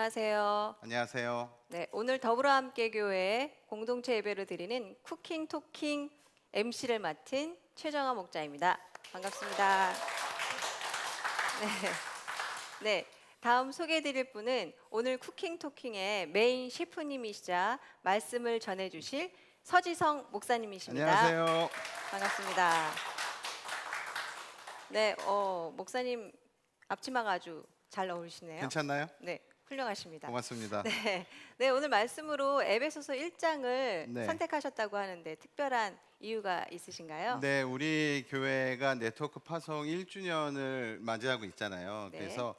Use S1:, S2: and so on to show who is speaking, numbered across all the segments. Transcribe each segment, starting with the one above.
S1: 안녕하세요.
S2: 안녕하세요.
S1: 네, 오늘 더불어 함께 교회 공동체 예배를 드리는 쿠킹 토킹 MC를 맡은 최정아 목자입니다. 반갑습니다. 네, 네. 다음 소개해드릴 분은 오늘 쿠킹 토킹의 메인 셰프님이시자 말씀을 전해주실 서지성 목사님이십니다.
S2: 안녕하세요.
S1: 반갑습니다. 네, 목사님 앞치마가 아주 잘 어울리시네요.
S2: 괜찮나요?
S1: 네, 훌륭하십니다.
S2: 고맙습니다.
S1: 네, 네, 오늘 말씀으로 에베소서 1장을
S2: 네.
S1: 선택하셨다고 하는데 특별한 이유가 있으신가요?
S2: 네, 우리 교회가 네트워크 파송 1주년을 맞이하고 있잖아요.
S1: 네.
S2: 그래서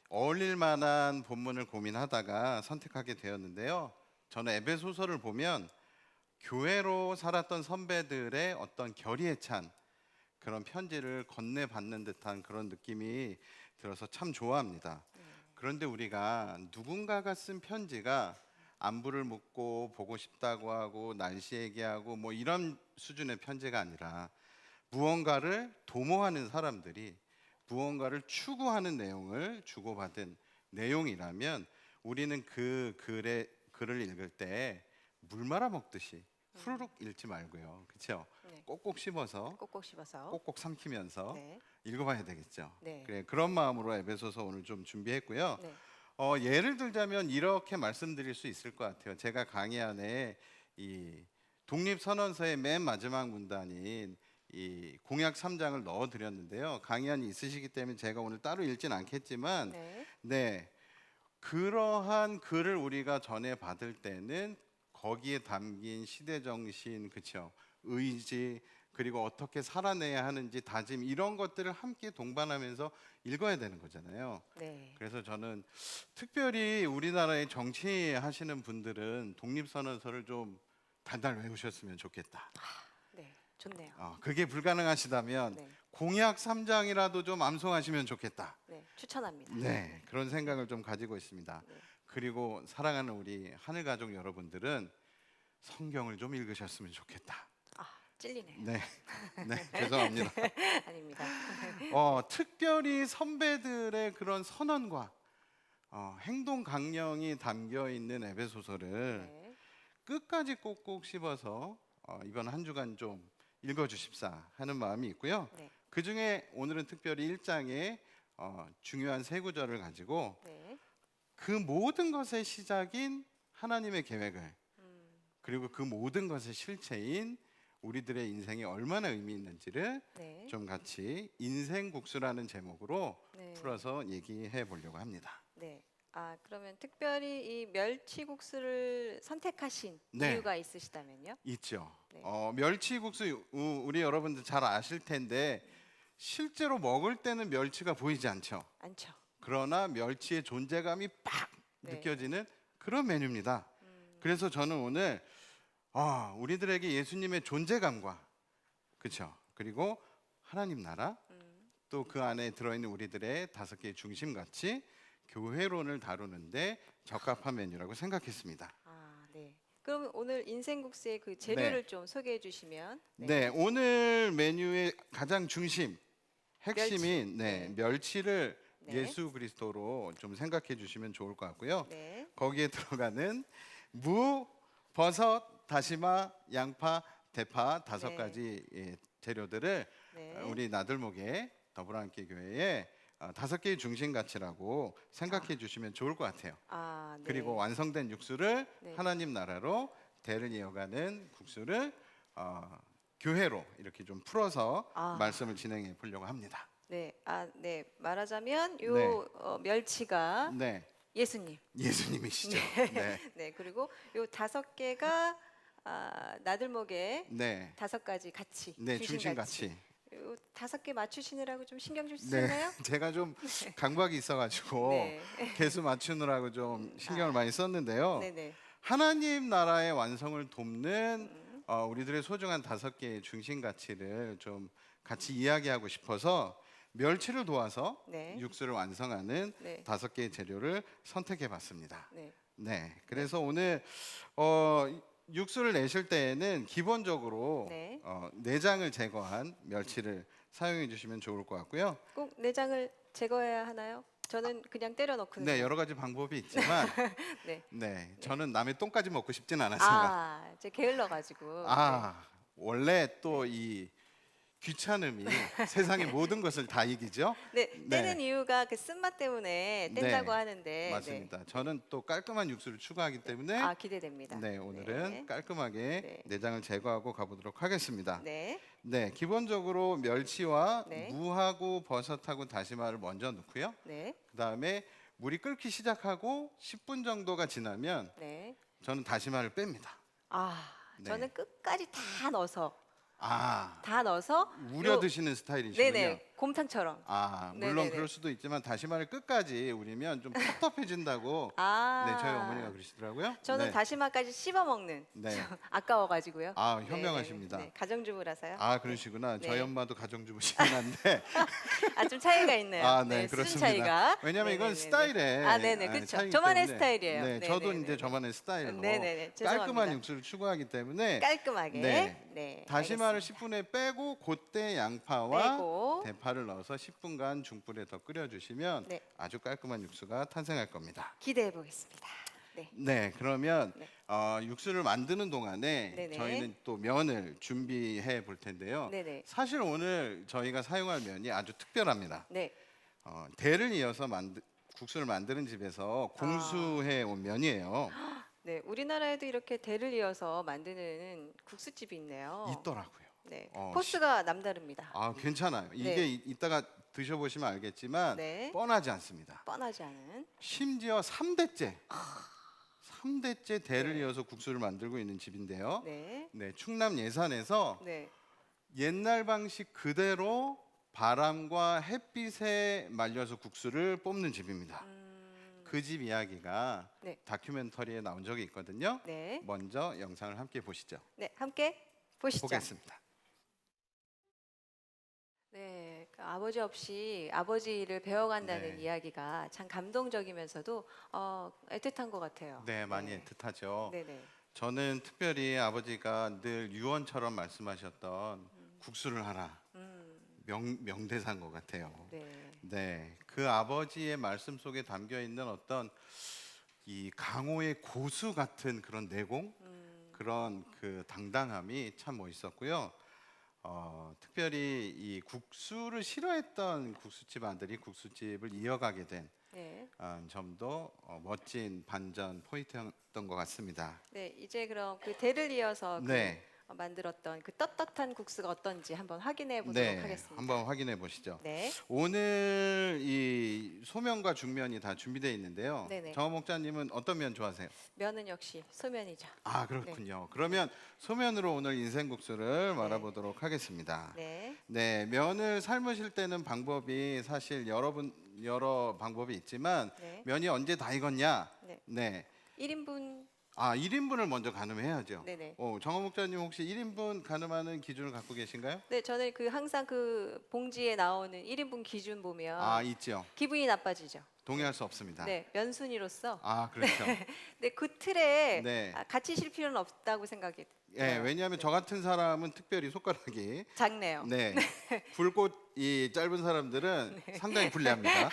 S2: 어울릴 만한 본문을 고민하다가 선택하게 되었는데요. 저는 에베소서를 보면 교회로 살았던 선배들의 어떤 결의에 찬 그런 편지를 건네받는 듯한 그런 느낌이 들어서 참 좋아합니다. 그런데 우리가 누군가가 쓴 편지가 안부를 묻고 보고 싶다고 하고 날씨 얘기하고 뭐 이런 수준의 편지가 아니라 무언가를 도모하는 사람들이 무언가를 추구하는 내용을 주고받은 내용이라면 우리는 그 글을 읽을 때 물 말아 먹듯이 후루룩 읽지 말고요. 그렇죠?
S1: 네.
S2: 꼭꼭 씹어서
S1: 꼭꼭 씹어서.
S2: 꼭꼭 삼키면서
S1: 네.
S2: 읽어봐야 되겠죠.
S1: 네.
S2: 그래, 그런 마음으로 에베소서 오늘 좀 준비했고요.
S1: 네.
S2: 예를 들자면 이렇게 말씀드릴 수 있을 것 같아요. 제가 강의 안에 이 독립선언서의 맨 마지막 문단인 이 공약 3장을 넣어드렸는데요. 강의안이 있으시기 때문에 제가 오늘 따로 읽진 않겠지만 네, 그러한 글을 우리가 전해 받을 때는 거기에 담긴 시대 정신, 그렇죠? 의지, 그리고 어떻게 살아내야 하는지 다짐 이런 것들을 함께 동반하면서 읽어야 되는 거잖아요.
S1: 네.
S2: 그래서 저는 특별히 우리나라에 정치하시는 분들은 독립선언서를 좀 달달 외우셨으면 좋겠다.
S1: 네. 좋네요.
S2: 그게 불가능하시다면
S1: 네.
S2: 공약 3장이라도 좀 암송하시면 좋겠다.
S1: 네. 추천합니다.
S2: 네, 그런 생각을 좀 가지고 있습니다.
S1: 네.
S2: 그리고 사랑하는 우리 하늘 가족 여러분들은 성경을 좀 읽으셨으면 좋겠다.
S1: 찔리네요.
S2: 네, 네, 죄송합니다.
S1: 아닙니다.
S2: 특별히 선배들의 그런 선언과 행동 강령이 담겨 있는 에베소서를
S1: 네.
S2: 끝까지 꼭꼭 씹어서 이번 한 주간 좀 읽어주십사 하는 마음이 있고요.
S1: 네.
S2: 그 중에 오늘은 특별히 1장의 중요한 세 구절을 가지고
S1: 네.
S2: 그 모든 것의 시작인 하나님의 계획을 그리고 그 모든 것의 실체인 우리들의 인생이 얼마나 의미 있는지를
S1: 네.
S2: 좀 같이 인생국수라는 제목으로
S1: 네.
S2: 풀어서 얘기해 보려고 합니다.
S1: 네. 그러면 특별히 이 멸치국수를 선택하신
S2: 네.
S1: 이유가 있으시다면요?
S2: 있죠.
S1: 네.
S2: 멸치국수 우리 여러분들 잘 아실 텐데 실제로 먹을 때는 멸치가 보이지 않죠.
S1: 않죠.
S2: 그러나 멸치의 존재감이 팍
S1: 네.
S2: 느껴지는 그런 메뉴입니다. 그래서 저는 오늘 우리들에게 예수님의 존재감과 그렇죠. 그리고 하나님 나라 또 그 안에 들어있는 우리들의 5개의 중심같이 교회론을 다루는데 적합한 메뉴라고 생각했습니다.
S1: 네. 그럼 오늘 인생국수의 그 재료를
S2: 네.
S1: 좀 소개해 주시면.
S2: 네, 오늘 메뉴의 가장 중심, 핵심인
S1: 멸치.
S2: 멸치를
S1: 네.
S2: 예수 그리스도로 좀 생각해 주시면 좋을 것 같고요.
S1: 네.
S2: 거기에 들어가는 무, 버섯, 다시마, 양파, 대파 5가지 재료들을
S1: 네.
S2: 우리 나들목의 더불어함께 교회에 5개의 중심가치라고 생각해 주시면 좋을 것 같아요.
S1: 네.
S2: 그리고 완성된 육수를
S1: 네.
S2: 하나님 나라로 대를 이어가는 국수를 교회로 이렇게 좀 풀어서 말씀을 진행해 보려고 합니다.
S1: 네. 네. 말하자면 요
S2: 네.
S1: 멸치가
S2: 네,
S1: 예수님.
S2: 예수님이시죠. 네,
S1: 네. 그리고 요 5개가 나들목에
S2: 네,
S1: 5가지 가치.
S2: 네,
S1: 중심가치.
S2: 중심가치.
S1: 요 5개 맞추시느라고 좀 신경 줄 수
S2: 네,
S1: 있나요?
S2: 제가 좀 강박이 있어가지고
S1: 네.
S2: 개수 맞추느라고 좀 신경을 많이 썼는데요.
S1: 네네.
S2: 하나님 나라의 완성을 돕는 우리들의 소중한 5개의 중심 가치를 좀 같이 이야기하고 싶어서 멸치를 도와서
S1: 네.
S2: 육수를 완성하는
S1: 네.
S2: 5개의 재료를 선택해봤습니다.
S1: 네.
S2: 네, 그래서 오늘 육수를 내실 때에는 기본적으로
S1: 네.
S2: 내장을 제거한 멸치를 사용해 주시면 좋을 것 같고요.
S1: 꼭 내장을 제거해야 하나요? 저는 그냥 때려 넣거든요.
S2: 네, 여러 가지 방법이 있지만
S1: 네.
S2: 네, 저는 남의 똥까지 먹고 싶진 않았어요.
S1: 아, 이제 게을러 가지고.
S2: 아, 원래 또 이 귀찮음이 세상의 모든 것을 다 이기죠.
S1: 네,
S2: 네.
S1: 떼는 이유가 그 쓴맛 때문에 뗀다고
S2: 네,
S1: 하는데.
S2: 맞습니다. 저는 또 깔끔한 육수를 추구하기 때문에
S1: 아, 기대됩니다.
S2: 네, 오늘은
S1: 네.
S2: 깔끔하게
S1: 네.
S2: 내장을 제거하고 가보도록 하겠습니다.
S1: 네.
S2: 네, 기본적으로 멸치와
S1: 네.
S2: 무하고 버섯하고 다시마를 먼저 넣고요.
S1: 네.
S2: 그다음에 물이 끓기 시작하고 10분 정도가 지나면
S1: 네.
S2: 저는 다시마를 뺍니다.
S1: 아,
S2: 네.
S1: 저는 끝까지 다 넣어서
S2: 아, 우려
S1: 요-
S2: 드시는 스타일이시군요.
S1: 네네, 곰탕처럼.
S2: 아, 물론
S1: 네네네.
S2: 그럴 수도 있지만 다시마를 끝까지 우리면 좀 텁텁해진다고
S1: 아,
S2: 네, 저희 어머니가 그러시더라고요.
S1: 저는
S2: 네.
S1: 다시마까지 씹어 먹는.
S2: 네.
S1: 아까워가지고요.
S2: 아,
S1: 네,
S2: 현명하십니다.
S1: 네, 가정주부라서요.
S2: 아, 그러시구나.
S1: 네.
S2: 저희 엄마도 가정주부시긴 한데.
S1: 아, 좀 차이가 있네요.
S2: 아, 네,
S1: 수준
S2: 그렇습니다.
S1: 차이가.
S2: 왜냐면 이건
S1: 네네네네.
S2: 스타일에
S1: 아, 네네, 그렇죠.
S2: 차이기
S1: 저만의
S2: 때문에
S1: 스타일이에요.
S2: 네, 저도
S1: 네네네네.
S2: 이제 저만의 스타일로
S1: 네네네,
S2: 깔끔한
S1: 죄송합니다.
S2: 육수를 추구하기 때문에
S1: 깔끔하게.
S2: 네.
S1: 네.
S2: 다시마를
S1: 알겠습니다.
S2: 10분에 빼고 그때 양파와
S1: 빼고.
S2: 대파를 넣어서 10분간 중불에 더 끓여주시면
S1: 네.
S2: 아주 깔끔한 육수가 탄생할 겁니다.
S1: 기대해 보겠습니다. 네.
S2: 네, 그러면
S1: 네.
S2: 육수를 만드는 동안에
S1: 네네.
S2: 저희는 또 면을 준비해 볼 텐데요.
S1: 네네.
S2: 사실 오늘 저희가 사용할 면이 아주 특별합니다.
S1: 네.
S2: 대를 이어서 국수를 만드는 집에서 공수해 온 면이에요.
S1: 네. 우리나라에도 이렇게 대를 이어서 만드는 국수집이 있네요.
S2: 있더라고요.
S1: 네.
S2: 어,
S1: 코스가 남다릅니다.
S2: 아, 괜찮아요. 이게
S1: 네.
S2: 이따가 드셔보시면 알겠지만
S1: 네.
S2: 뻔하지 않습니다.
S1: 뻔하지 않은.
S2: 심지어 3대째 대를
S1: 네.
S2: 이어서 국수를 만들고 있는 집인데요.
S1: 네.
S2: 네, 충남 예산에서
S1: 네.
S2: 옛날 방식 그대로 바람과 햇빛에 말려서 국수를 뽑는 집입니다. 그 집 이야기가
S1: 네.
S2: 다큐멘터리에 나온 적이 있거든요.
S1: 네.
S2: 먼저 영상을 함께 보시죠.
S1: 네. 함께 보시죠.
S2: 보겠습니다.
S1: 네, 그 아버지 없이 아버지를 배워간다는
S2: 네.
S1: 이야기가 참 감동적이면서도 애틋한 것 같아요.
S2: 네, 많이
S1: 네.
S2: 애틋하죠.
S1: 네네.
S2: 저는 특별히 아버지가 늘 유언처럼 말씀하셨던 국수를 하라. 명대사인 것 같아요.
S1: 네.
S2: 네, 그 아버지의 말씀 속에 담겨 있는 어떤 이 강호의 고수 같은 그런 내공, 그런 그 당당함이 참 멋있었고요. 특별히 이 국수를 싫어했던 국수집 아들이 국수집을 이어가게 된
S1: 네.
S2: 점도 멋진 반전 포인트였던 것 같습니다.
S1: 네, 이제 그럼 그 대를 이어서
S2: 네.
S1: 만들었던 그 떳떳한 국수가 어떤지 한번 확인해 보도록
S2: 네,
S1: 하겠습니다.
S2: 한번 확인해 보시죠.
S1: 네.
S2: 오늘 이 소면과 중면이 다 준비되어 있는데요.
S1: 네네.
S2: 정원 목자님은 어떤 면 좋아하세요?
S1: 면은 역시 소면이죠.
S2: 아, 그렇군요. 그러면 소면으로 오늘 인생국수를
S1: 네.
S2: 말아보도록 하겠습니다.
S1: 네.
S2: 네, 면을 삶으실 때는 방법이 사실 여러 방법이 있지만
S1: 네.
S2: 면이 언제 다 익었냐?
S1: 네.
S2: 네.
S1: 1인분.
S2: 1인분을 먼저 가늠해야죠.
S1: 네네.
S2: 정원 목자님 혹시 1인분 가늠하는 기준을 갖고 계신가요?
S1: 네, 저는 그 항상 그 봉지에 나오는 1인분 기준 보면
S2: 있죠.
S1: 기분이 나빠지죠.
S2: 동의할 수 없습니다.
S1: 네, 면순이로서
S2: 그렇죠.
S1: 네, 그 틀에
S2: 네.
S1: 갇히실 필요는 없다고 생각이
S2: 예,
S1: 들어요.
S2: 왜냐하면 저 같은 사람은 특별히 손가락이
S1: 작네요.
S2: 네, 굵고 짧은 사람들은 상당히 불리합니다.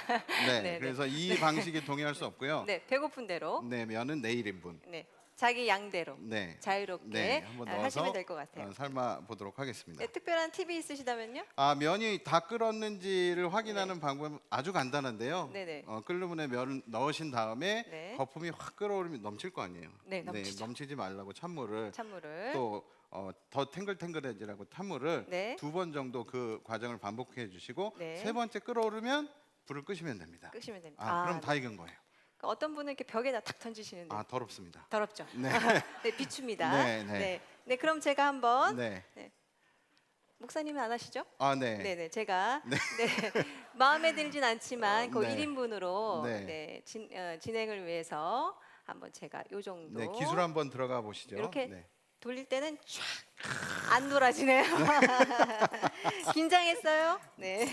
S2: 네,
S1: 네.
S2: 그래서 이 방식에 동의할 수 없고요.
S1: 네, 배고픈 대로.
S2: 네, 면은 내 1인분.
S1: 네, 자기 양대로
S2: 네,
S1: 자유롭게
S2: 네, 한번 넣어서
S1: 하시면 될 것 같아요.
S2: 삶아 보도록 하겠습니다.
S1: 네, 특별한 팁이 있으시다면요?
S2: 면이 다 끓었는지를 확인하는 방법은 아주 간단한데요.
S1: 네네.
S2: 끓는 물에 면을 넣으신 다음에
S1: 네.
S2: 거품이 확 끓어오르면 넘칠 거 아니에요.
S1: 네, 넘치죠.
S2: 넘치지 말라고 찬물을
S1: 찬물을.
S2: 또 더 탱글탱글해지라고 찬물을
S1: 네.
S2: 2번 정도 그 과정을 반복해 주시고
S1: 네.
S2: 세 번째 끓어오르면 불을 끄시면 됩니다.
S1: 끄시면 됩니다.
S2: 그럼
S1: 네.
S2: 다 익은 거예요.
S1: 그러니까 어떤 분은 이렇게 벽에다 탁 던지시는데
S2: 더럽습니다.
S1: 더럽죠.
S2: 네.
S1: 네, 비춥니다.
S2: 네, 네.
S1: 네. 네, 그럼 제가 한번
S2: 네.
S1: 목사님은 안 하시죠?
S2: 네.
S1: 네, 네, 제가 네. 마음에 들진 않지만 그
S2: 네.
S1: 1인분으로
S2: 네.
S1: 진행을 위해서 한번 제가 요 정도
S2: 네, 기술 한번 들어가 보시죠.
S1: 이렇게
S2: 네.
S1: 돌릴 때는 쫙 안 돌아지네요. 긴장했어요. 네.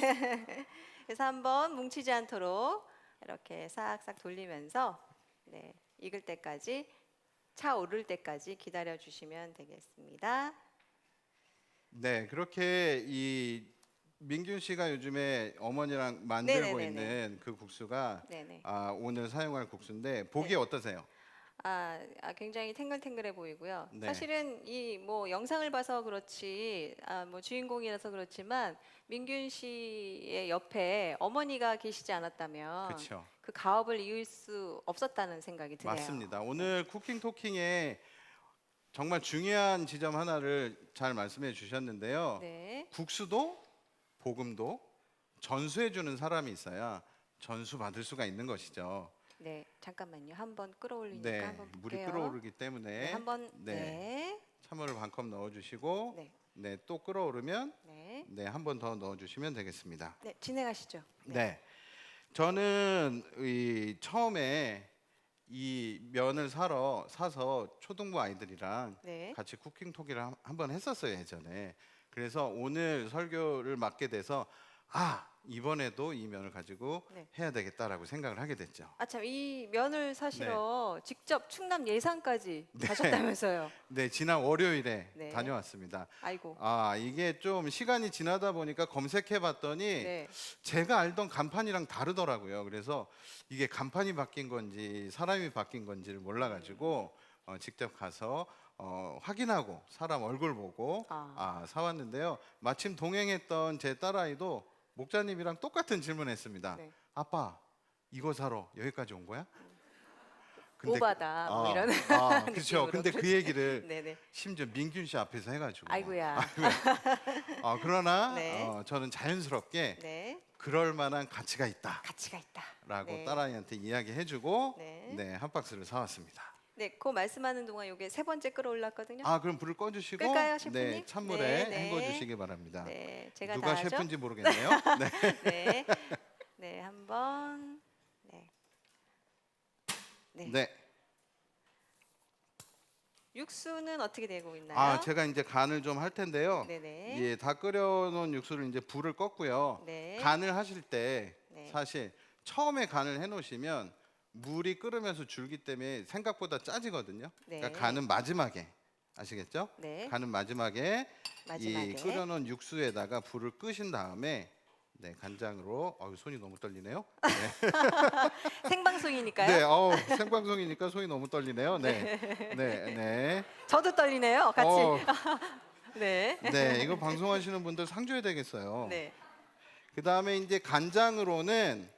S1: 그래서 한번 뭉치지 않도록 이렇게 싹싹 돌리면서 네, 익을 때까지 차오를 때까지 기다려 주시면 되겠습니다.
S2: 네, 그렇게 이 민균 씨가 요즘에 어머니랑 만들고
S1: 네네네네.
S2: 있는 그 국수가
S1: 네네.
S2: 오늘 사용할 국수인데 보기
S1: 네.
S2: 어떠세요?
S1: 굉장히 탱글탱글해 보이고요.
S2: 네,
S1: 사실은 이 뭐 영상을 봐서 그렇지, 뭐 주인공이라서 그렇지만 민균 씨의 옆에 어머니가 계시지 않았다면
S2: 그렇죠.
S1: 그 가업을 이을 수 없었다는 생각이 드네요.
S2: 맞습니다.
S1: 네.
S2: 오늘 쿠킹 토킹에 정말 중요한 지점 하나를 잘 말씀해 주셨는데요.
S1: 네.
S2: 국수도 볶음도 전수해 주는 사람이 있어야 전수 받을 수가 있는 것이죠.
S1: 네. 잠깐만요. 한번 끓어올리니까
S2: 네,
S1: 한번
S2: 물이
S1: 볼게요.
S2: 끓어오르기
S1: 네,
S2: 때문에
S1: 한번
S2: 네,
S1: 네.
S2: 찬물을 반 컵 넣어주시고
S1: 네.
S2: 네, 또 끓어오르면
S1: 네.
S2: 네, 한 번 더 넣어주시면 되겠습니다.
S1: 네, 진행하시죠. 네.
S2: 네, 저는 이 처음에 이 면을 사서 초등부 아이들이랑
S1: 네.
S2: 같이 쿠킹 토기를 한번 했었어요 예전에. 그래서 오늘 설교를 맡게 돼서 이번에도 이 면을 가지고
S1: 네.
S2: 해야 되겠다라고 생각을 하게 됐죠.
S1: 참, 이 면을
S2: 네,
S1: 사시러 직접 충남 예산까지 가셨다면서요.
S2: 네 지난 월요일에
S1: 네.
S2: 다녀왔습니다.
S1: 아이고.
S2: 이게 좀 시간이 지나다 보니까 검색해봤더니
S1: 네.
S2: 제가 알던 간판이랑 다르더라고요. 그래서 이게 간판이 바뀐 건지 사람이 바뀐 건지를 몰라가지고 직접 가서 확인하고 사람 얼굴 보고 사왔는데요. 마침 동행했던 제 딸아이도 목자님이랑 똑같은 질문했습니다.
S1: 네.
S2: 아빠, 이거 사러 여기까지 온 거야?
S1: 오바다 뭐 이런
S2: 그렇죠.
S1: 느낌으로.
S2: 근데 그 얘기를
S1: 네네.
S2: 심지어 민균 씨 앞에서 해가지고.
S1: 아이고야.
S2: 그러나
S1: 네.
S2: 저는 자연스럽게
S1: 네.
S2: 그럴 만한 가치가 있다라고
S1: 가치가 있다. 네.
S2: 딸아이한테 이야기해주고
S1: 네.
S2: 한 박스를 사왔습니다.
S1: 네, 그 말씀하는 동안 요게 세 번째 끓어올랐거든요.
S2: 그럼 불을 꺼주시고
S1: 끌까요, 셰프님?
S2: 네, 찬물에
S1: 네, 네.
S2: 헹궈주시기 바랍니다.
S1: 네, 제가
S2: 누가
S1: 다 하죠.
S2: 셰프인지 모르겠네요. 네.
S1: 네. 네, 한번. 네. 네.
S2: 네.
S1: 육수는 어떻게 되고 있나요?
S2: 제가 이제 간을 좀 할 텐데요.
S1: 네네.
S2: 예, 다 끓여놓은 육수를 이제 불을 껐고요.
S1: 네.
S2: 간을 하실 때
S1: 네.
S2: 사실 처음에 간을 해놓으시면 물이 끓으면서 줄기 때문에 생각보다 짜지거든요.
S1: 네.
S2: 그러니까 간은 마지막에 아시겠죠?
S1: 네.
S2: 간은 마지막에
S1: 마지막에.
S2: 이 끓여놓은 육수에다가 불을 끄신 다음에 네, 간장으로 손이 너무 떨리네요. 네,
S1: 생방송이니까요.
S2: 네, 생방송이니까 손이 너무 떨리네요. 네, 네, 네.
S1: 저도 떨리네요. 같이.
S2: 어,
S1: 네.
S2: 네, 이거 방송하시는 분들 상 줘야 되겠어요.
S1: 네.
S2: 그 다음에 이제 간장으로는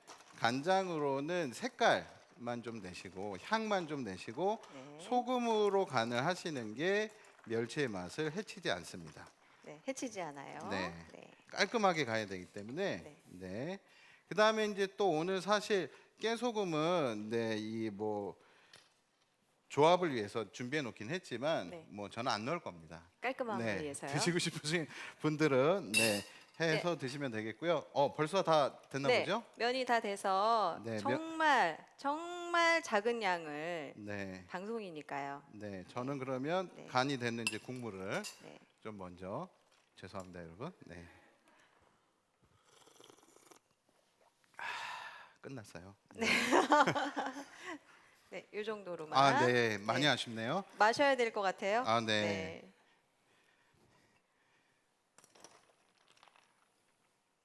S2: 색깔만 좀 내시고 향만 좀 내시고
S1: 네.
S2: 소금으로 간을 하시는 게 멸치의 맛을 해치지 않습니다.
S1: 네. 해치지 않아요.
S2: 네.
S1: 네.
S2: 깔끔하게 가야 되기 때문에
S1: 네.
S2: 네. 그 다음에 이제 또 오늘 사실 깨소금은 이 뭐 조합을 위해서 준비해 놓긴 했지만
S1: 네.
S2: 뭐 저는 안 넣을 겁니다.
S1: 깔끔함을 위해서요.
S2: 드시고 싶으신 분들은 해서 드시면 되겠고요. 벌써 다 됐나
S1: 네.
S2: 보죠?
S1: 면이 다 돼서
S2: 네,
S1: 정말 작은 양을
S2: 네.
S1: 방송이니까요.
S2: 네, 저는 그러면
S1: 네.
S2: 간이 됐는지 국물을
S1: 네.
S2: 좀 먼저 죄송합니다, 여러분. 네. 끝났어요. 네.
S1: 네, 이 정도로만.
S2: 네, 많이
S1: 네.
S2: 아쉽네요.
S1: 마셔야 될 것 같아요.
S2: 네.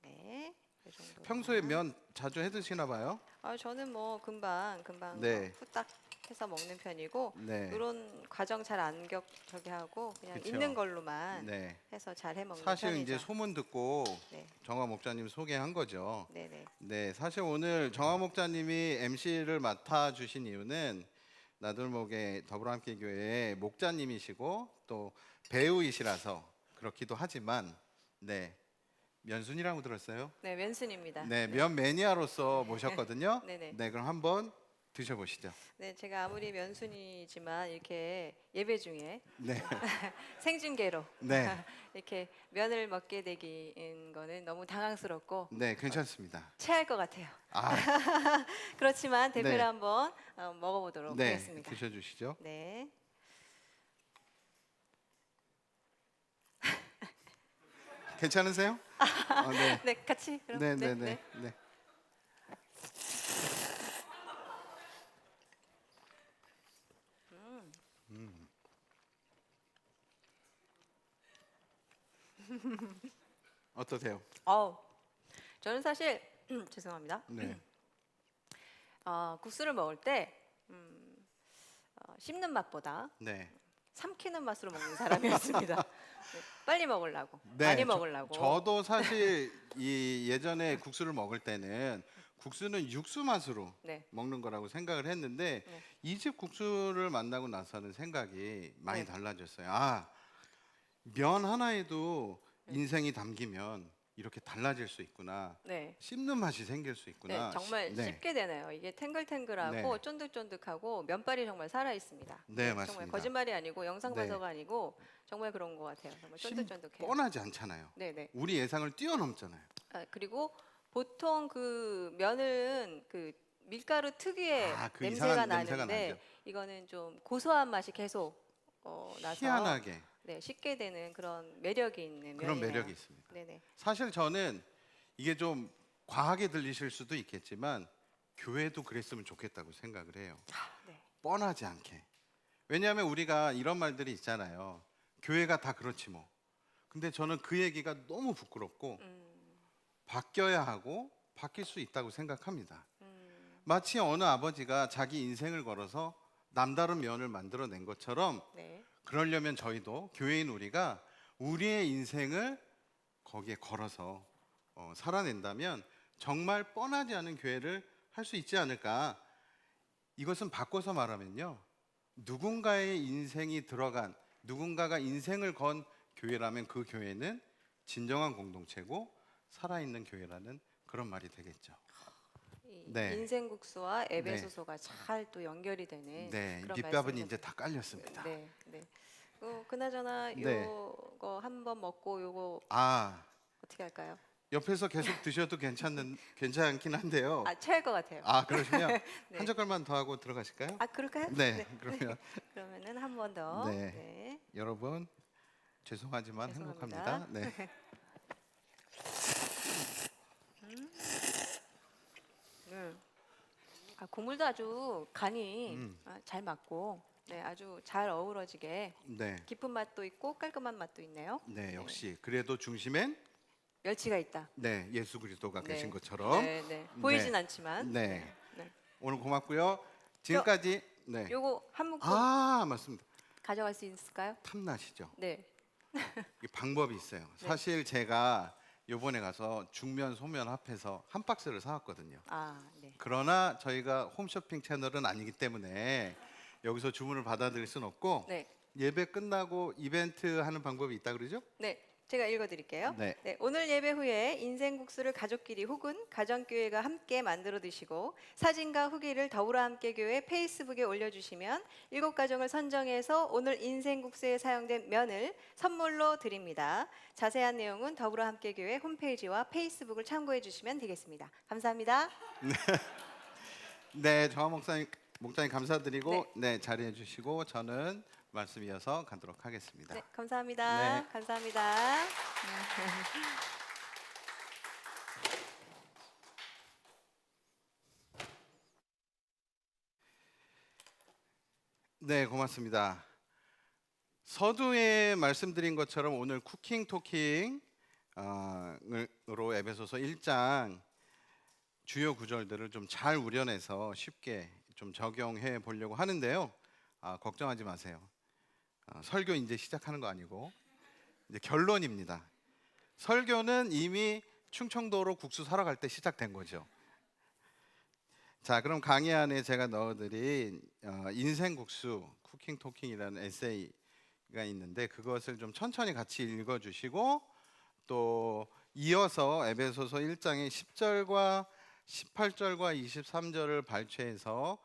S1: 네. 이 정도로만.
S2: 평소에 면 자주 해 드시나 봐요?
S1: 저는 뭐 금방
S2: 네.
S1: 후딱 해서 먹는 편이고
S2: 네.
S1: 이런 과정 잘 안 저기 하고 그냥
S2: 그쵸.
S1: 있는 걸로만
S2: 네.
S1: 해서 잘 해 먹는
S2: 사실
S1: 편이죠.
S2: 이제 소문 듣고
S1: 네.
S2: 정화 목자님 소개한 거죠.
S1: 네네.
S2: 네, 사실 오늘 정화 목자님이 MC를 맡아 주신 이유는 나들목의 더불어함께 교회의 목자님이시고 또 배우이시라서 그렇기도 하지만 면순이라고 들었어요.
S1: 네, 면순입니다.
S2: 네, 면 매니아로서 모셨거든요.
S1: 네네.
S2: 네, 그럼 한번 드셔보시죠.
S1: 네, 제가 아무리 면순이지만 이렇게 예배 중에
S2: 네,
S1: 생중계로
S2: 네,
S1: 이렇게 면을 먹게 되긴 거는 너무 당황스럽고
S2: 네, 괜찮습니다.
S1: 체할 것 같아요.
S2: 아,
S1: 그렇지만 대표를
S2: 네.
S1: 한번 먹어보도록
S2: 네,
S1: 하겠습니다.
S2: 드셔주시죠.
S1: 네.
S2: 괜찮으세요? 네,
S1: 네, 같이 그럼.
S2: 네, 네, 네, 네. 어떠세요?
S1: 저는 사실 죄송합니다.
S2: 네.
S1: 국수를 먹을 때 씹는 맛보다
S2: 네.
S1: 삼키는 맛으로 먹는 사람이었습니다. 네, 빨리 먹으려고,
S2: 네,
S1: 많이 먹으려고.
S2: 저도 사실 이 예전에 국수를 먹을 때는 국수는 육수 맛으로
S1: 네,
S2: 먹는 거라고 생각을 했는데
S1: 네.
S2: 이 집 국수를 만나고 나서는 생각이 많이
S1: 네.
S2: 달라졌어요. 면 하나에도 인생이 담기면 이렇게 달라질 수 있구나.
S1: 네.
S2: 씹는 맛이 생길 수
S1: 네,
S2: 있구나.
S1: 정말
S2: 네.
S1: 씹게 되네요. 이게 탱글탱글하고
S2: 네.
S1: 쫀득쫀득하고 면발이 정말 살아 있습니다.
S2: 네,
S1: 정말
S2: 맞습니다.
S1: 거짓말이 아니고 영상
S2: 네.
S1: 봐서가 아니고 정말 그런 것 같아요. 정말 쫀득쫀득해요.
S2: 뻔하지 않잖아요.
S1: 네네.
S2: 우리 예상을 뛰어넘잖아요.
S1: 그리고 보통 그 면은 그 밀가루 특유의
S2: 그
S1: 냄새가
S2: 이상한 냄새가
S1: 나는데
S2: 나죠.
S1: 이거는 좀 고소한 맛이 계속 나서
S2: 희한하게
S1: 네, 씻게 되는 그런 매력이 있는
S2: 그런
S1: 면이네요.
S2: 매력이 있습니다.
S1: 네네.
S2: 사실 저는 이게 좀 과하게 들리실 수도 있겠지만 교회도 그랬으면 좋겠다고 생각을 해요.
S1: 네.
S2: 뻔하지 않게. 왜냐하면 우리가 이런 말들이 있잖아요. 교회가 다 그렇지 뭐. 근데 저는 그 얘기가 너무 부끄럽고 바뀌어야 하고 바뀔 수 있다고 생각합니다. 마치 어느 아버지가 자기 인생을 걸어서 남다른 면을 만들어낸 것처럼
S1: 네.
S2: 그러려면 저희도 교회인 우리가 우리의 인생을 거기에 걸어서 살아낸다면 정말 뻔하지 않은 교회를 할 수 있지 않을까. 이것은 바꿔서 말하면요, 누군가의 인생이 들어간, 누군가가 인생을 건 교회라면 그 교회는 진정한 공동체고 살아있는 교회라는 그런 말이 되겠죠.
S1: 이
S2: 네.
S1: 인생국수와 에베소서가 잘 또 연결이 되는
S2: 네,
S1: 그런
S2: 밑밥은
S1: 말씀이셨-
S2: 이제 다 깔렸습니다.
S1: 네, 네. 그나저나
S2: 네.
S1: 요거 한 번 먹고 요거 어떻게 할까요?
S2: 옆에서 계속 드셔도 괜찮긴 한데요.
S1: 체할 것 같아요.
S2: 그러시면
S1: 네.
S2: 한 젓갈만 더 하고 들어가실까요?
S1: 그럴까요?
S2: 네, 그러면
S1: 그러면은 한 번 더.
S2: 네.
S1: 네.
S2: 여러분 죄송하지만
S1: 죄송합니다.
S2: 행복합니다. 네.
S1: 국물도 아주 간이
S2: 음.
S1: 잘 맞고, 네, 아주 잘 어우러지게
S2: 네.
S1: 깊은 맛도 있고 깔끔한 맛도 있네요.
S2: 네, 역시 그래도 중심엔
S1: 멸치가 있다.
S2: 네, 예수 그리스도가
S1: 네.
S2: 계신 것처럼.
S1: 네, 네. 보이진 않지만.
S2: 네.
S1: 네.
S2: 오늘 고맙고요. 지금까지 네.
S1: 요거 한 묶음
S2: 맞습니다.
S1: 가져갈 수 있을까요?
S2: 탐나시죠?
S1: 네.
S2: 이 방법이 있어요.
S1: 네.
S2: 사실 제가 요번에 가서 중면 소면 합해서 한 박스를 사왔거든요.
S1: 네.
S2: 그러나 저희가 홈쇼핑 채널은 아니기 때문에 여기서 주문을 받아들일 수는 없고
S1: 네.
S2: 예배 끝나고 이벤트 하는 방법이 있다 그러죠?
S1: 네. 제가 읽어드릴게요.
S2: 네.
S1: 네, 오늘 예배 후에 인생국수를 가족끼리 혹은 가정교회가 함께 만들어 드시고 사진과 후기를 더불어 함께 교회 페이스북에 올려주시면 7가정을 선정해서 오늘 인생국수에 사용된 면을 선물로 드립니다. 자세한 내용은 더불어 함께 교회 홈페이지와 페이스북을 참고해 주시면 되겠습니다. 감사합니다.
S2: 네, 정화 목사님 감사드리고 네, 자리해 주시고 저는 말씀 이어서 가도록 하겠습니다.
S1: 네, 감사합니다.
S2: 네.
S1: 감사합니다.
S2: 네, 고맙습니다. 서두에 말씀드린 것처럼 오늘 쿠킹 토킹으로 에베소서 1장 주요 구절들을 좀 잘 우려내서 쉽게 좀 적용해 보려고 하는데요. 걱정하지 마세요. 설교 이제 시작하는 거 아니고 이제 결론입니다. 설교는 이미 충청도로 국수 사러 갈 때 시작된 거죠. 자, 그럼 강의 안에 제가 넣어드린 인생 국수 쿠킹 토킹이라는 에세이가 있는데 그것을 좀 천천히 같이 읽어주시고 또 이어서 에베소서 1장의 10절과 18절과 23절을 발췌해서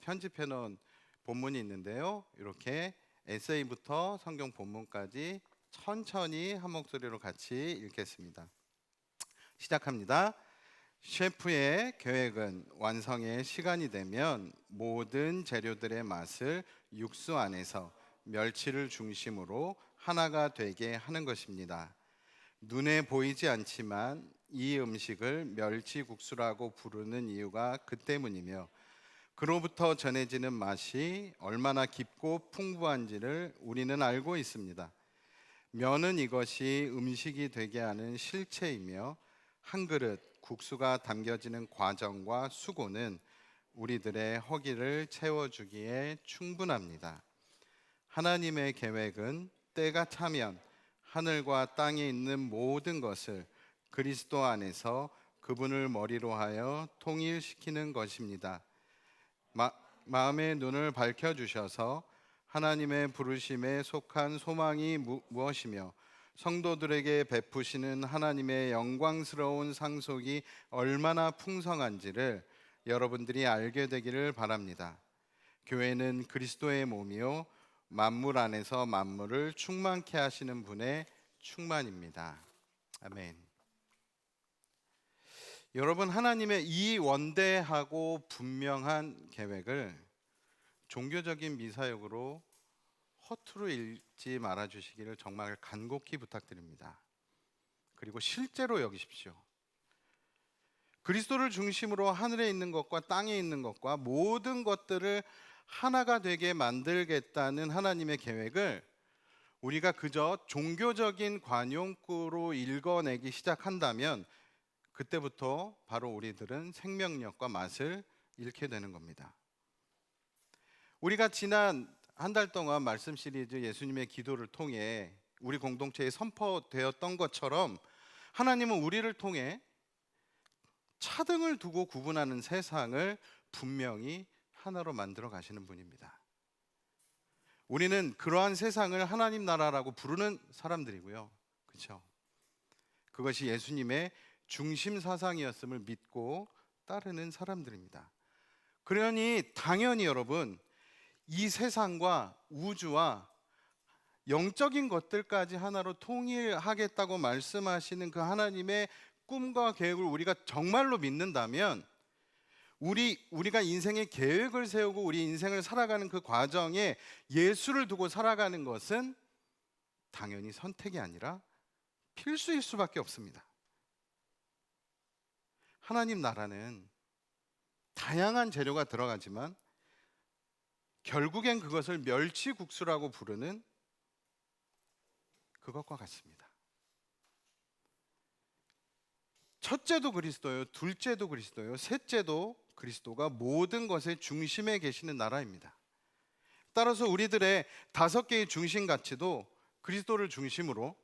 S2: 편집해 놓은 본문이 있는데요. 이렇게 에세이부터 성경 본문까지 천천히 한 목소리로 같이 읽겠습니다. 시작합니다. 셰프의 계획은 완성의 시간이 되면 모든 재료들의 맛을 육수 안에서 멸치를 중심으로 하나가 되게 하는 것입니다. 눈에 보이지 않지만 이 음식을 멸치국수라고 부르는 이유가 그 때문이며 그로부터 전해지는 맛이 얼마나 깊고 풍부한지를 우리는 알고 있습니다. 면은 이것이 음식이 되게 하는 실체이며 한 그릇 국수가 담겨지는 과정과 수고는 우리들의 허기를 채워주기에 충분합니다. 하나님의 계획은 때가 차면 하늘과 땅에 있는 모든 것을 그리스도 안에서 그분을 머리로 하여 통일시키는 것입니다. 마음의 눈을 밝혀주셔서 하나님의 부르심에 속한 소망이 무엇이며 성도들에게 베푸시는 하나님의 영광스러운 상속이 얼마나 풍성한지를 여러분들이 알게 되기를 바랍니다. 교회는 그리스도의 몸이요 만물 안에서 만물을 충만케 하시는 분의 충만입니다. 아멘. 여러분, 하나님의 이 원대하고 분명한 계획을 종교적인 미사역으로 허투루 읽지 말아 주시기를 정말 간곡히 부탁드립니다. 그리고 실제로 여기십시오. 그리스도를 중심으로 하늘에 있는 것과 땅에 있는 것과 모든 것들을 하나가 되게 만들겠다는 하나님의 계획을 우리가 그저 종교적인 관용구로 읽어내기 시작한다면 그때부터 바로 우리들은 생명력과 맛을 잃게 되는 겁니다. 우리가 지난 한 달 동안 말씀 시리즈 예수님의 기도를 통해 우리 공동체에 선포되었던 것처럼 하나님은 우리를 통해 차등을 두고 구분하는 세상을 분명히 하나로 만들어 가시는 분입니다. 우리는 그러한 세상을 하나님 나라라고 부르는 사람들이고요. 그렇죠? 그것이 예수님의 중심 사상이었음을 믿고 따르는 사람들입니다. 그러니 당연히 여러분, 이 세상과 우주와 영적인 것들까지 하나로 통일하겠다고 말씀하시는 그 하나님의 꿈과 계획을 우리가 정말로 믿는다면 우리가 인생의 계획을 세우고 우리 인생을 살아가는 그 과정에 예수를 두고 살아가는 것은 당연히 선택이 아니라 필수일 수밖에 없습니다. 하나님 나라는 다양한 재료가 들어가지만 결국엔 그것을 멸치국수라고 부르는 그것과 같습니다. 첫째도 그리스도요, 둘째도 그리스도요, 셋째도 그리스도가 모든 것의 중심에 계시는 나라입니다. 따라서 우리들의 5개의 중심 가치도 그리스도를 중심으로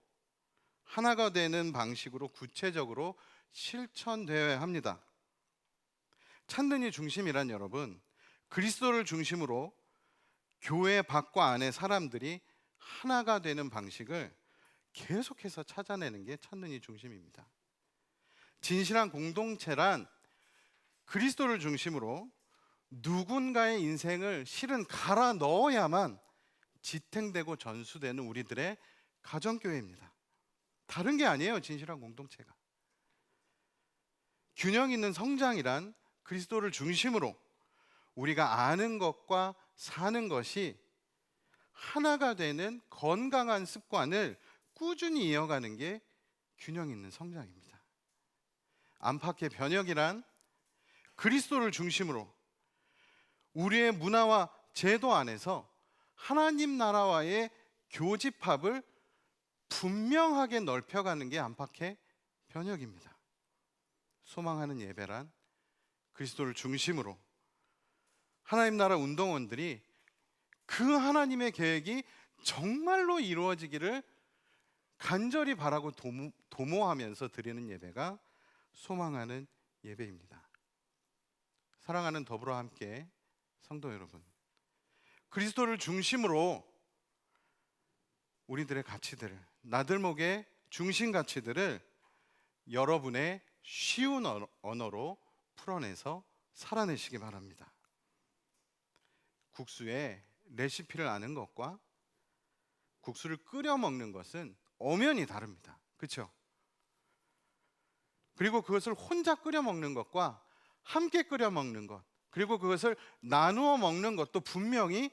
S2: 하나가 되는 방식으로 구체적으로 실천되어야 합니다. 찾는 이 중심이란 여러분, 그리스도를 중심으로 교회 밖과 안의 사람들이 하나가 되는 방식을 계속해서 찾아내는 게 찾는 이 중심입니다. 진실한 공동체란 그리스도를 중심으로 누군가의 인생을 실은 갈아 넣어야만 지탱되고 전수되는 우리들의 가정교회입니다. 다른 게 아니에요, 진실한 공동체가. 균형 있는 성장이란 그리스도를 중심으로 우리가 아는 것과 사는 것이 하나가 되는 건강한 습관을 꾸준히 이어가는 게 균형 있는 성장입니다. 안팎의 변혁이란 그리스도를 중심으로 우리의 문화와 제도 안에서 하나님 나라와의 교집합을 분명하게 넓혀가는 게 안팎의 변혁입니다. 소망하는 예배란 그리스도를 중심으로 하나님 나라 운동원들이 그 하나님의 계획이 정말로 이루어지기를 간절히 바라고 도모하면서 드리는 예배가 소망하는 예배입니다. 사랑하는 더불어 함께 성도 여러분, 그리스도를 중심으로 우리들의 가치들을, 나들목의 중심 가치들을 여러분의 쉬운 언어로 풀어내서 살아내시기 바랍니다. 국수에 레시피를 아는 것과 국수를 끓여 먹는 것은 엄연히 다릅니다. 그렇죠? 그리고 그것을 혼자 끓여 먹는 것과 함께 끓여 먹는 것, 그리고 그것을 나누어 먹는 것도 분명히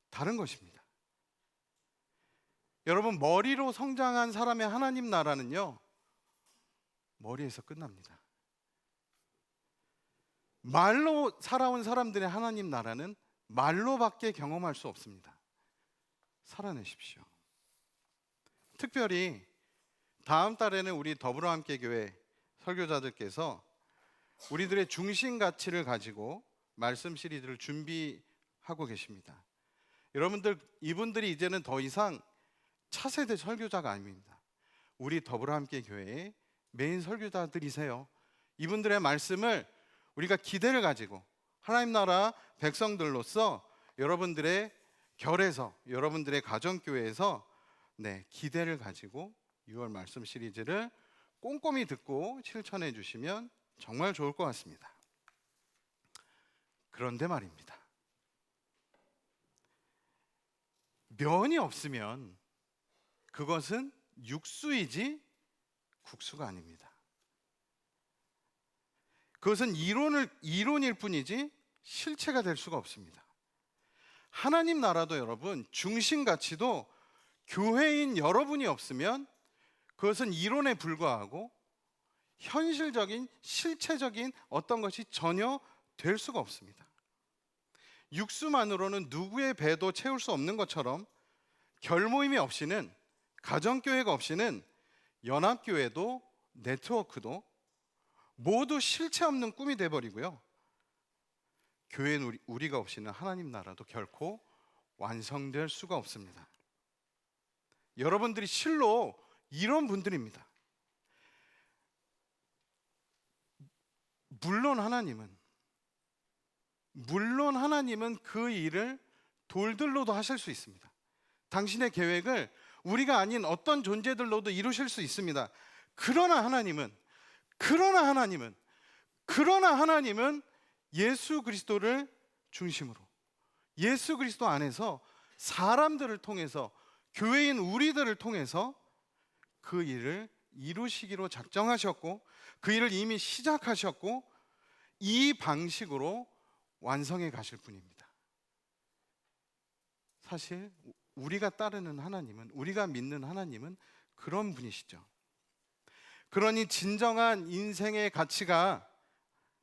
S2: 다른 것입니다. 여러분, 머리로 성장한 사람의 하나님 나라는요, 머리에서 끝납니다. 말로 살아온 사람들의 하나님 나라는 말로밖에 경험할 수 없습니다. 살아내십시오. 특별히 다음 달에는 우리 더불어 함께 교회 설교자들께서 우리들의 중심 가치를 가지고 말씀 시리즈를 준비하고 계십니다. 여러분들, 이분들이 이제는 더 이상 차세대 설교자가 아닙니다. 우리 더불어 함께 교회의 메인 설교자들이세요. 이분들의 말씀을 우리가 기대를 가지고 하나님 나라 백성들로서 여러분들의 결에서, 여러분들의 가정교회에서 기대를 가지고 6월 말씀 시리즈를 꼼꼼히 듣고 실천해 주시면 정말 좋을 것 같습니다. 그런데 말입니다. 면이 없으면 그것은 육수이지 국수가 아닙니다. 그것은 이론일 뿐이지 실체가 될 수가 없습니다. 하나님 나라도 여러분, 중심 가치도 교회인 여러분이 없으면 그것은 이론에 불과하고 현실적인, 실체적인 어떤 것이 전혀 될 수가 없습니다. 육수만으로는 누구의 배도 채울 수 없는 것처럼 결모임이 없이는, 가정교회가 없이는 연합교회도 네트워크도 모두 실체 없는 꿈이 돼버리고요. 교회는 우리가 없이는 하나님 나라도 결코 완성될 수가 없습니다. 여러분들이 실로 이런 분들입니다. 물론 하나님은 그 일을 돌들로도 하실 수 있습니다. 당신의 계획을 우리가 아닌 어떤 존재들로도 이루실 수 있습니다. 그러나 하나님은 예수 그리스도를 중심으로, 예수 그리스도 안에서 사람들을 통해서, 교회인 우리들을 통해서 그 일을 이루시기로 작정하셨고, 그 일을 이미 시작하셨고, 이 방식으로 완성해 가실 분입니다. 사실 우리가 따르는 하나님은, 우리가 믿는 하나님은 그런 분이시죠. 그러니 진정한 인생의 가치가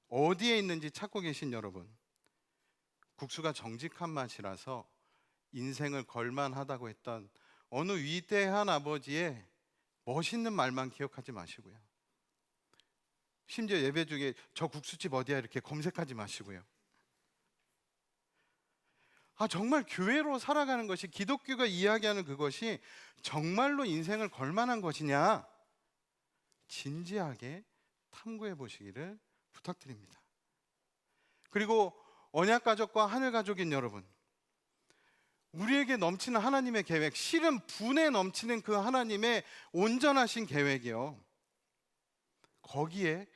S2: 어디에 있는지 찾고 계신 여러분, 국수가 정직한 맛이라서 인생을 걸만하다고 했던 어느 위대한 아버지의 멋있는 말만 기억하지 마시고요. 심지어 예배 중에 저 국수집 어디야 이렇게 검색하지 마시고요. 정말 교회로 살아가는 것이, 기독교가 이야기하는 그것이 정말로 인생을 걸만한 것이냐, 진지하게 탐구해 보시기를 부탁드립니다. 그리고 언약가족과 하늘가족인 여러분, 우리에게 넘치는 하나님의 계획, 실은 분에 넘치는 그 하나님의 온전하신 계획이요, 거기에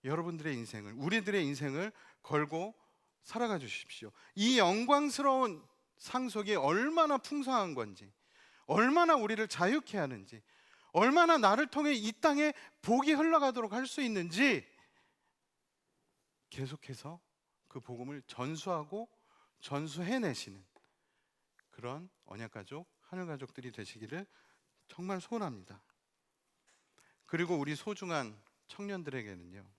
S2: 여러분들의 인생을, 우리들의 인생을 걸고 살아가 주십시오. 이 영광스러운 상속이 얼마나 풍성한 건지, 얼마나 우리를 자유케 하는지, 얼마나 나를 통해 이 땅에 복이 흘러가도록 할 수 있는지 계속해서 그 복음을 전수하고 전수해내시는 그런 언약가족, 하늘가족들이 되시기를 정말 소원합니다. 그리고 우리 소중한 청년들에게는요,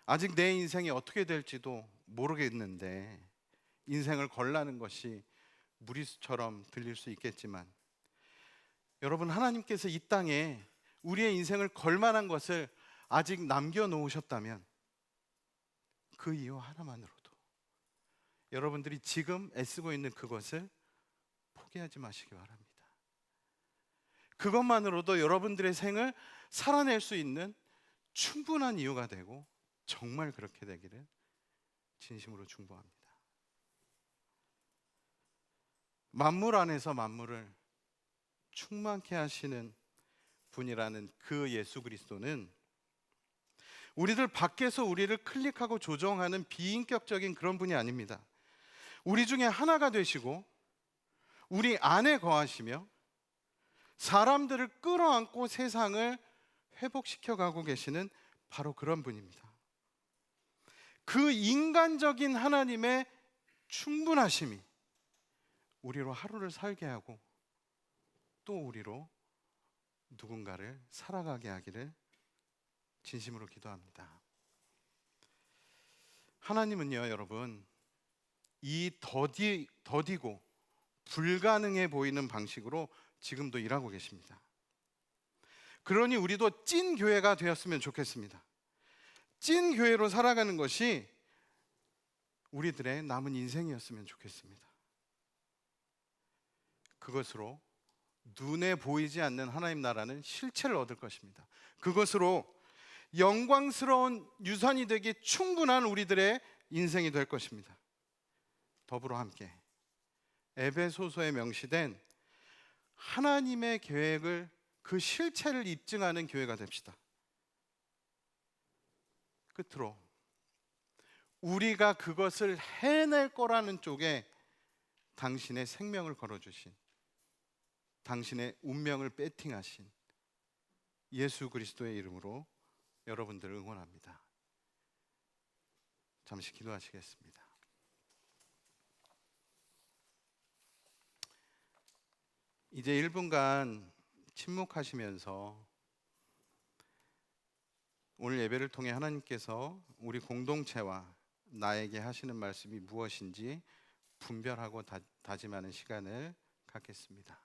S2: 아직 내 인생이 어떻게 될지도 모르겠는데 인생을 걸라는 것이 무리수처럼 들릴 수 있겠지만, 여러분, 하나님께서 이 땅에 우리의 인생을 걸만한 것을 아직 남겨놓으셨다면 그 이유 하나만으로도 여러분들이 지금 애쓰고 있는 그것을 포기하지 마시기 바랍니다. 그것만으로도 여러분들의 생을 살아낼 수 있는 충분한 이유가 되고, 정말 그렇게 되기를 진심으로 중보합니다. 만물 안에서 만물을 충만케 하시는 분이라는 그 예수 그리스도는 우리들 밖에서 우리를 클릭하고 조정하는 비인격적인 그런 분이 아닙니다. 우리 중에 하나가 되시고 우리 안에 거하시며 사람들을 끌어안고 세상을 회복시켜 가고 계시는 바로 그런 분입니다. 그 인간적인 하나님의 충분하심이 우리로 하루를 살게 하고 또 우리로 누군가를 살아가게 하기를 진심으로 기도합니다. 하나님은요, 여러분, 이 더디고 불가능해 보이는 방식으로 지금도 일하고 계십니다. 그러니 우리도 찐 교회가 되었으면 좋겠습니다. 찐 교회로 살아가는 것이 우리들의 남은 인생이었으면 좋겠습니다. 그것으로 눈에 보이지 않는 하나님 나라는 실체를 얻을 것입니다. 그것으로 영광스러운 유산이 되기 충분한 우리들의 인생이 될 것입니다. 더불어 함께 에베소서에 명시된 하나님의 계획을, 그 실체를 입증하는 교회가 됩시다. 끝으로 우리가 그것을 해낼 거라는 쪽에 당신의 생명을 걸어주신, 당신의 운명을 배팅하신 예수 그리스도의 이름으로 여러분들을 응원합니다. 잠시 기도하시겠습니다. 이제 1분간 침묵하시면서 오늘 예배를 통해 하나님께서 우리 공동체와 나에게 하시는 말씀이 무엇인지 분별하고 다짐하는 시간을 갖겠습니다.